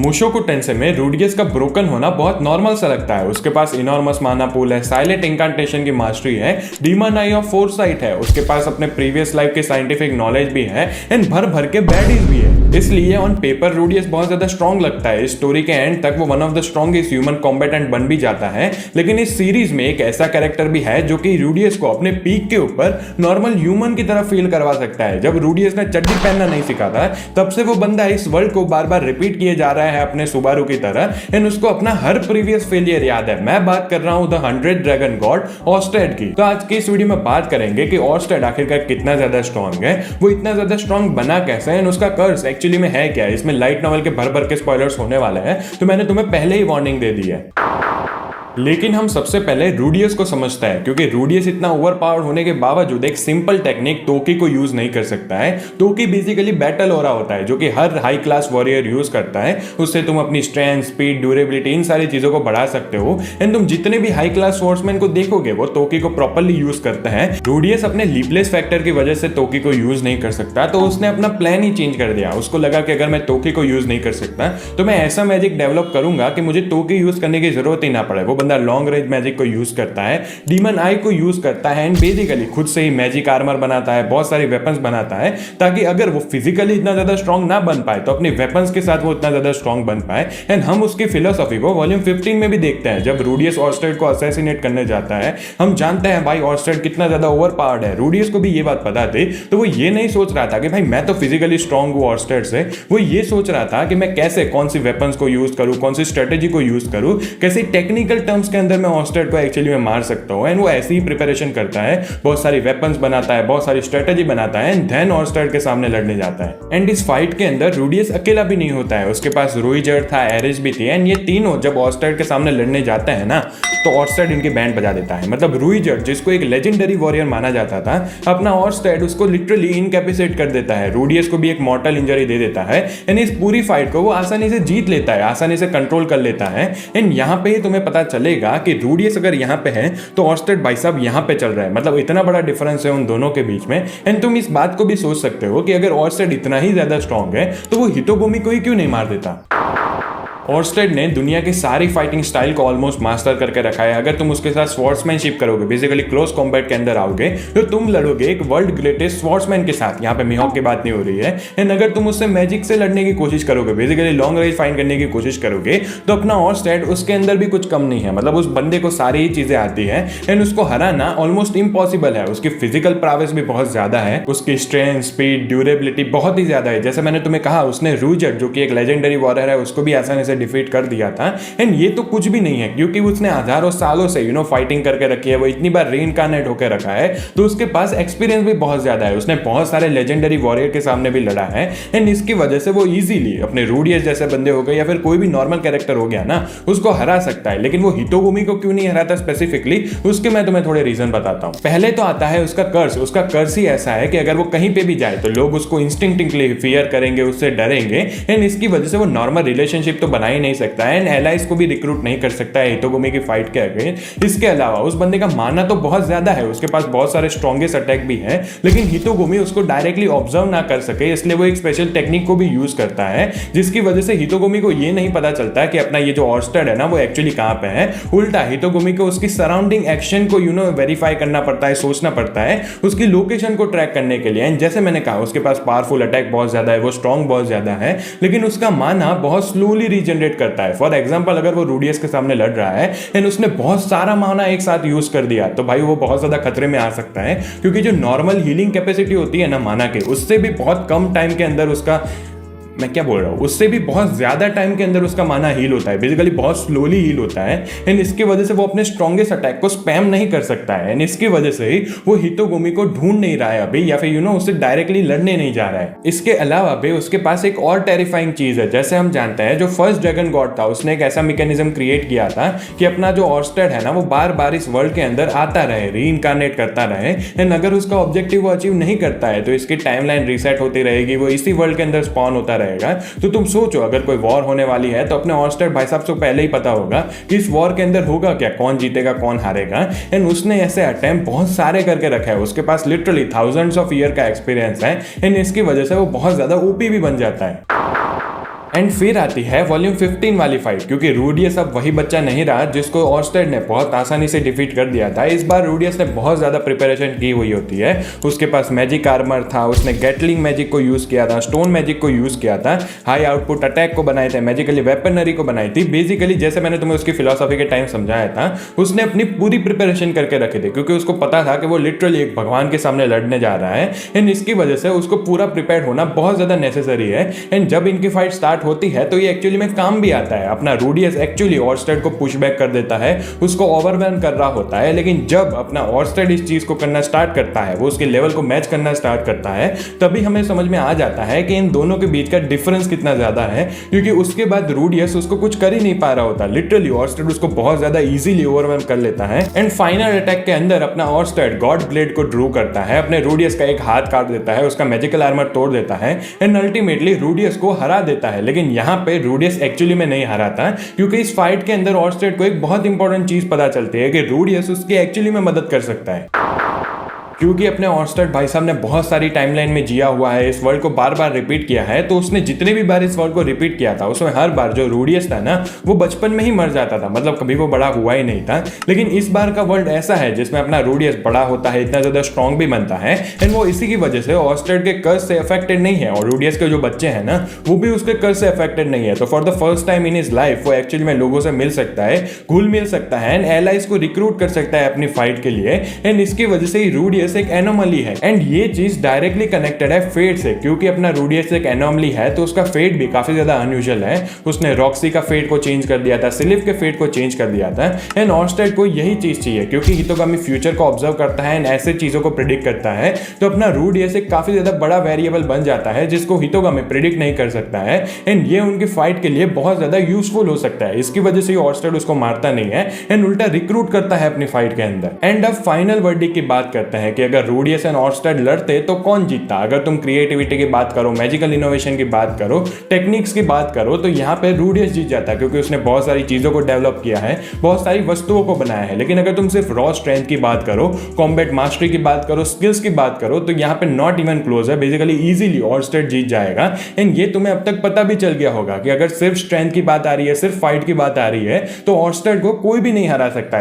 मुशोकु टेंसेई में रूडियस का ब्रोकन होना बहुत नॉर्मल सा लगता है। उसके पास इनॉर्मस माना पूल है, साइलेंट इंकांटेशन की मास्टरी है, डीमन आई ऑफ फोरसाइट है, उसके पास अपने प्रीवियस लाइफ के साइंटिफिक नॉलेज भी है एंड भर भर के बैडीज भी है। इसलिए ऑन पेपर रूडियस बहुत ज्यादा स्ट्रॉन्ग लगता है। इस स्टोरी के एंड तक वो one of the strongest human combatant बन भी जाता है। लेकिन इस सीरीज में एक ऐसा कैरेक्टर भी है जो कि रूडियस को अपने पीक के ऊपर नॉर्मल ह्यूमन की तरह फील करवा सकता है। जब रूडियस ने चड्डी पहनना नहीं सीखा था तब से वो बंदा इस वर्ल्ड को बार बार रिपीट किए जा रहा है अपने सुबारू की तरह एंड उसको अपना हर प्रीवियस फेलियर याद है। मैं बात कर रहा हूं द 100 ड्रैगन गॉड ऑर्स्टेड की। तो आज की इस वीडियो में बात करेंगे कि ऑर्स्टेड आखिरकार कितना ज्यादा स्ट्रॉन्ग है, वो इतना ज्यादा स्ट्रॉन्ग बना कैसे है, उसका कर्स एक्चुअली में है क्या। इसमें लाइट नॉवेल के भर भर के स्पॉयलर्स होने वाले हैं, तो मैंने तुम्हें पहले ही वार्निंग दे दी है। लेकिन हम सबसे पहले रूडियस को समझते हैं, क्योंकि रूडियस इतना ओवर पावर्ड होने के बावजूद एक सिंपल टेक्निक तोकी को यूज नहीं कर सकता है। तोकी बेसिकली बैटल हो रहा होता है जो कि हर हाई क्लास वॉरियर यूज करता है। उससे तुम अपनी स्ट्रेंथ, स्पीड, ड्यूरेबिलिटी इन सारी चीजों को बढ़ा सकते हो एंड तुम जितने भी हाई क्लास स्वॉर्ड्समैन को देखोगे वो तोकी को प्रॉपर्ली यूज करते हैं। रूडियस अपने लीपलेस फैक्टर की वजह से तोकी को यूज नहीं कर सकता, तो उसने अपना प्लान ही चेंज कर दिया। उसको लगा कि अगर मैं तोकी को यूज नहीं कर सकता तो मैं ऐसा मैजिक डेवलप करूंगा कि मुझे तोकी यूज करने की जरूरत ही ना पड़े। वो बंदा लॉन्ग रेंज मैजिक को यूज करता है, डीमन आई को यूज करता है एंड बेसिकली खुद से ही मैजिक आर्मर बनाता है, बहुत सारी वेपन्स बनाता है, ताकि अगर वो फिजिकली इतना ज्यादा स्ट्रॉन्ग ना बन पाए तो अपनी वेपन्स के साथ वो इतना ज्यादा स्ट्रॉन्ग बन पाए। एंड हम उसकी फिलोसॉफी को वॉल्यूम 15 में भी देखते हैं जब रूडियस ऑर्स्टेड को असैसिनेट करने जाता है। हम जानते हैं भाई ऑर्स्टेड कितना ज्यादा ओवर पावर्ड है। रूडियस को भी ये बात पता थी, तो वो ये नहीं सोच रहा था कि भाई मैं तो फिजिकली स्ट्रॉन्ग हूं ऑर्स्टेड से। वो ये सोच रहा था कि मैं कैसे कौन सी वेपन्स को यूज करूं, कौन सी स्ट्रेटेजी को यूज करूं, कैसे टेक्निकल टर्म्स के अंदर मैं ऑर्स्टेड को एक्चुअली में मार सकता हूं। एंड वो ऐसी ही प्रिपरेशन करता है, बहुत सारी वेपन्स बनाता है, बहुत सारी स्ट्रेटेजी बनाता है एंड देन ऑर्स्टेड के सामने लड़ने जाता है। एंड इस फाइट के अंदर रूडियस अकेला भी नहीं होता है, उसके पास रूइजर्ड था, एरिस भी थी एंड ये तीनों जब ऑर्स्टेड के सामने लड़ने जाते हैं ना तो ऑर्स्टेड इनकी बैंड बजा देता है। मतलब रूइजर्ड जिसको एक लेजेंडरी वॉरियर माना जाता था, अपना ऑर्स्टेड उसको लिटरली इनकैपेसिटेट कर देता है, रूडियस को भी एक मॉर्टल इंजरी दे देता है एंड इस पूरी फाइट को वो आसानी से जीत लेता है, आसानी से कंट्रोल कर लेता है। एंड यहाँ पे ही तुम्हें पता चलेगा कि रूडियस अगर यहाँ पे है तो ऑर्स्टेड भाई साहब यहाँ पे चल रहा है। मतलब इतना बड़ा डिफरेंस है उन दोनों के बीच में। एंड तुम इस बात को भी सोच सकते हो कि अगर ऑर्स्टेड इतना ही ज्यादा स्ट्रॉन्ग है तो वो हितोगोमी को ही क्यों नहीं मार देता। ऑर्स्टेड ने दुनिया की सारी फाइटिंग स्टाइल को ऑलमोस्ट मास्टर करके रखा है। अगर तुम उसके साथ स्वॉर्ड्समैनशिप करोगे, बेसिकली क्लोज कॉम्बैट के अंदर आओगे, तो तुम लड़ोगे एक वर्ल्ड ग्रेटेस्ट स्वॉर्ड्समैन के साथ। यहाँ पे मिहॉक की बात नहीं हो रही है। एंड अगर तुम उससे मैजिक से लड़ने की कोशिश करोगे, बेसिकली लॉन्ग रेंज फाइट करने की कोशिश करोगे, तो अपना ऑर्स्टेड उसके अंदर भी कुछ कम नहीं है। मतलब उस बंदे को सारी ही चीजें आती है एंड उसको हराना ऑलमोस्ट इम्पॉसिबल है। उसकी फिजिकल प्रावेस भी बहुत ज्यादा है, उसकी स्ट्रेंथ, स्पीड, ड्यूरेबिलिटी बहुत ही ज्यादा है। जैसे मैंने तुम्हें कहा, उसने रूइजर्ड जो कि एक लेजेंडरी वॉरियर है उसको भी आसानी से डिफीट कर दिया था। एंड ये तो कुछ भी नहीं है, क्योंकि उसने हजारों सालों से फाइटिंग करके रखी है, वो इतनी बार रीइंकार्नेट होकर रखा है, तो उसके पास एक्सपीरियंस भी बहुत ज्यादा है। उसने बहुत सारे लेजेंडरी वॉरियर के सामने भी लड़ा है एंड इसकी वजह से वो इजीली अपने रूडियस जैसे बंदे हो गए या फिर कोई भी नॉर्मल कैरेक्टर हो गया ना, उसको हरा सकता है। लेकिन वो हितोगोमी को क्यों नहीं हराता स्पेसिफिकली, उसके मैं तुम्हें थोड़े रीजन बताता हूं। पहले तो आता है उसका कर्स। उसका कर्स ही ऐसा है कि अगर वो कहीं पे भी जाए तो लोग उसको इंस्टिंक्टिवली फियर करेंगे, उससे डरेंगे एंड इसकी वजह से वो नॉर्मल रिलेशनशिप तो बना ही नहीं सकता है एंड एलाइज को भी रिक्रूट नहीं कर सकता है हितोगोमी की फाइट के आगे। इसके अलावा उस बंदे का माना तो बहुत ज्यादा है, उसके पास बहुत सारे स्ट्रॉन्गेस्ट अटैक भी है, लेकिन हितोगोमी उसको डायरेक्टली ऑब्जर्व ना कर सके, इसलिए वो एक स्पेशल टेक्निक को भी यूज करता है, जिसकी वजह से हितोगोमी को ये नहीं पता चलता कि अपना ये जो ऑर्स्टेड है ना वो एक्चुअली कहां पे है। उल्टा हितोगोमी को उसकी सराउंडिंग एक्शन को वेरीफाई करना पड़ता है, सोचना पड़ता है उसकी लोकेशन को ट्रैक करने के लिए। एंड जैसे मैंने कहा, उसके पास पावरफुल अटैक बहुत ज्यादा है, वो स्ट्रॉन्ग बहुत ज्यादा है, लेकिन उसका माना बहुत स्लोली रीजनरेट करता है। फॉर एग्जाम्पल, अगर वो रूडियस के सामने लड़ रहा है एंड उसने बहुत सारा माना एक साथ यूज कर दिया तो भाई वो बहुत ज्यादा खतरे में आ सकता है, क्योंकि जो नॉर्मल हीलिंग कैपेसिटी होती है ना माना के, उससे भी बहुत कम टाइम के अंदर उसका, मैं क्या बोल रहा हूँ, उससे भी बहुत ज्यादा टाइम के अंदर उसका माना हील होता है, बेसिकली बहुत स्लोली हील होता है। एंड इसकी वजह से वो अपने स्ट्रॉन्गेस्ट अटैक को स्पैम नहीं कर सकता है एंड इसकी वजह से ही वो हितोगोमी को ढूंढ नहीं रहा है अभी, या फिर उससे डायरेक्टली लड़ने नहीं जा रहा है। इसके अलावा भी उसके पास एक और टेरिफाइंग चीज है। जैसे हम जानते हैं जो फर्स्ट ड्रैगन गॉड था उसने एक ऐसा मैकेनिज्म क्रिएट किया था कि अपना जो ऑर्स्टेड है ना वो बार बार इस वर्ल्ड के अंदर आता रहे, रीइंकार्नेट करता रहे एंड अगर उसका ऑब्जेक्टिव वो अचीव नहीं करता है तो इसकी टाइमलाइन रीसेट होती रहेगी, वो इसी वर्ल्ड के अंदर स्पॉन होता रहेगा। तो तुम सोचो, अगर कोई वॉर होने वाली है तो अपने ऑर्स्टेड भाई साहब को पहले ही पता होगा कि इस वॉर के अंदर होगा क्या, कौन जीतेगा कौन हारेगा। एंड उसने ऐसे अटेम्प्ट बहुत सारे करके रखा है, उसके पास लिटरली थाउजेंड्स ऑफ ईयर का एक्सपीरियंस है एंड इसकी वजह से वो बहुत ज्यादा ओपी भी बन जाता है। एंड फिर आती है वॉल्यूम 15 वाली फाइट, क्योंकि रूडियस अब वही बच्चा नहीं रहा जिसको ऑर्स्टेड ने बहुत आसानी से डिफीट कर दिया था। इस बार रूडियस ने बहुत ज्यादा प्रिपरेशन की हुई होती है। उसके पास मैजिक आर्मर था, उसने गेटलिंग मैजिक को यूज किया था, स्टोन मैजिक को यूज किया था, हाई आउटपुट अटैक को बनाए थे, मैजिकली वेपनरी को बनाई थी। बेसिकली जैसे मैंने तुम्हें उसकी फिलोसॉफी के टाइम समझाया था, उसने अपनी पूरी प्रिपरेशन करके रखे थे, क्योंकि उसको पता था कि वो लिटरली एक भगवान के सामने लड़ने जा रहा है। एंड इसकी वजह से उसको पूरा प्रिपेयर होना बहुत ज्यादा नेसेसरी है। एंड जब इनकी फाइट स्टार्ट होती है तो ये एक्चुअली में काम भी आता है। अपना रूडियस एक्चुअली ऑर्स्टेड को पुश बैक कर देता है, उसको ओवरवेल्म कर रहा होता है। लेकिन जब अपना ऑर्स्टेड इस चीज को करना स्टार्ट करता है, वो उसके लेवल को मैच करना स्टार्ट करता है, तभी हमें समझ में आ जाता है कि इन दोनों के बीच का डिफरेंस कितना ज्यादा है। क्योंकि उसके बाद रूडियस उसको कुछ कर ही नहीं पा रहा होता, लिटरली ऑर्स्टेड उसको बहुत ज्यादा इजीली ओवरवेल्म कर लेता है। एंड फाइनल अटैक के अंदर अपना ऑर्स्टेड गॉड ब्लेड को ड्रू करता है, अपने रूडियस का एक हाथ काट देता है, उसका मैजिकल आर्मर तोड़ देता है एंड अल्टीमेटली रूडियस को हरा देता है। लेकिन यहाँ पे रूडियस एक्चुअली में नहीं हरा था, क्योंकि इस फाइट के अंदर ऑर्स्टेड को एक बहुत इंपॉर्टेंट चीज पता चलती है कि रूडियस उसकी एक्चुअली में मदद कर सकता है। क्योंकि अपने ऑर्स्टेड भाई साहब ने बहुत सारी टाइमलाइन में जिया हुआ है, इस वर्ल्ड को बार बार रिपीट किया है, तो उसने जितने भी बार इस वर्ल्ड को रिपीट किया था उसमें हर बार जो रूडियस था ना, वो बचपन में ही मर जाता था, मतलब कभी वो बड़ा हुआ ही नहीं था। लेकिन इस बार का वर्ल्ड ऐसा है जिसमें अपना रूडियस बड़ा होता है, इतना ज्यादा स्ट्रॉन्ग भी बनता है, एंड वो इसी की वजह से ऑर्स्टेड के कर्स से अफेक्टेड नहीं है, और रूडियस के जो बच्चे हैं ना, वो भी उसके कर्स से अफेक्टेड नहीं है। तो for the first time in his life वो एक्चुअली में लोगों से मिल सकता है, घुल मिल सकता है, एंड एलाइज को रिक्रूट कर सकता है अपनी फाइट के लिए। एंड इसकी वजह से ही रूडियस एक एनोमली है। एंड ये चीज डायरेक्टली कनेक्टेड है फेट से, क्योंकि अपना रूडियस एक एनोमली है तो उसका फेट भी काफी ज्यादा अनयूजुअल है। उसने रॉक्सी का फेट को चेंज कर दिया था, सिलिफ के फेट को चेंज कर दिया था। एंड ऑर्स्टेड को यही चीज चाहिए, क्योंकि हितोगामी फ्यूचर को ऑब्जर्व करता है एंड ऐसे चीजों को प्रिडिक्ट करता है। तो अपना रूडियस एक काफी ज्यादा बड़ा वेरिएबल बन जाता है जिसको हितोगामी प्रिडिक्ट नहीं कर सकता है। एंड ये उनकी फाइट के लिए बहुत ज्यादा यूजफुल हो सकता है। इसकी वजह से ऑर्स्टेड उसको मारता नहीं है एंड उल्टा रिक्रूट करता है अपनी फाइट के अंदर। एंड अब फाइनल वर्डिक्ट की बात करते हैं कि अगर रूडियस एंड ऑर्स्टेड लड़ते तो कौन जीतता। अगर तुम क्रिएटिविटी की बात करो, मैजिकल इनोवेशन की बात करो, टेक्निक्स की बात करो, तो यहाँ पे रूडियस जीत जाता है, क्योंकि उसने बहुत सारी चीजों को डेवलप किया है, बहुत सारी वस्तुओं को बनाया है। लेकिन अगर तुम सिर्फ रॉ स्ट्रेंथ की बात करो, कॉम्बैट मास्टरी की बात करो, स्किल्स की बात करो, तो यहाँ पे नॉट इवन क्लोज है। बेसिकली इजीली ऑर्स्टेड जीत जाएगा। एंड ये तुम्हें अब तक पता भी चल गया होगा कि अगर सिर्फ स्ट्रेंथ की बात आ रही है, सिर्फ फाइट की बात आ रही है, तो ऑर्स्टेड को कोई भी नहीं हरा सकता है।